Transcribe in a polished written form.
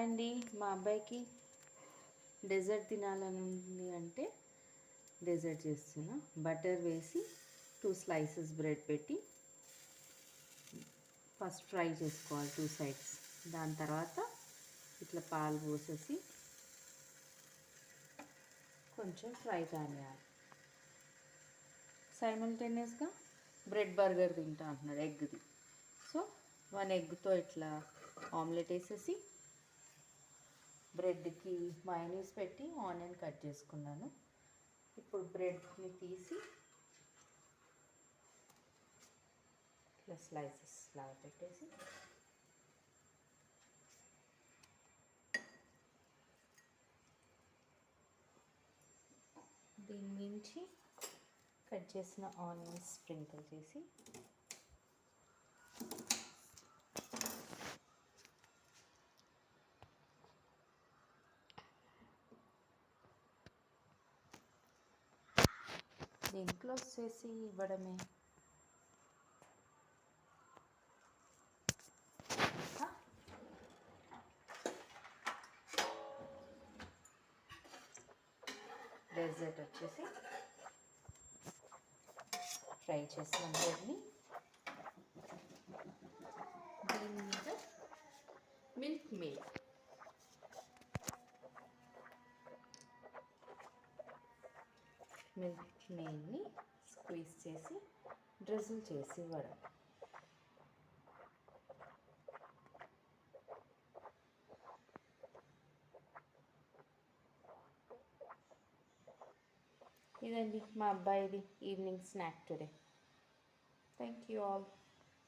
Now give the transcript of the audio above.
అండి, మా అబ్బాయికి డెజర్ట్ తినాలని ఉంది అంటే డెజర్ట్ చేస్తున్నా. బటర్ వేసి 2 స్లైసెస్ బ్రెడ్ పెట్టి ఫస్ట్ ఫ్రై చేసుకోవాలి 2 సైడ్స్. దాని తర్వాత ఇట్లా పాలు పోసేసి కొంచెం ఫ్రై కానియాలి. సైమల్టేనియస్గా బ్రెడ్ బర్గర్ తింటా అంటున్నాడు, ఎగ్ది. సో 1 ఎగ్తో ఇట్లా ఆమ్లెట్ వేసేసి బ్రెడ్కి మయోనీస్ పెట్టి ఆనియన్ కట్ చేసుకున్నాను. ఇప్పుడు బ్రెడ్ని తీసి ఇట్లా స్లైసెస్ లాగా పెట్టేసి దీని నుంచి కట్ చేసిన ఆనియన్స్ స్ప్రింకిల్ చేసి దీన్ని క్లోజ్ చేసి ఇవ్వడమే. డెజర్ట్ వచ్చేసి ఫ్రై చేసిన బ్రెడ్ని దీని మీద మిల్క్ మెయిన్ని స్క్వీజ్ చేసి డ్రిజిల్ చేసి ఇవ్వడం. ఇదండి మా అబ్బాయిది evening snack today. Thank you all.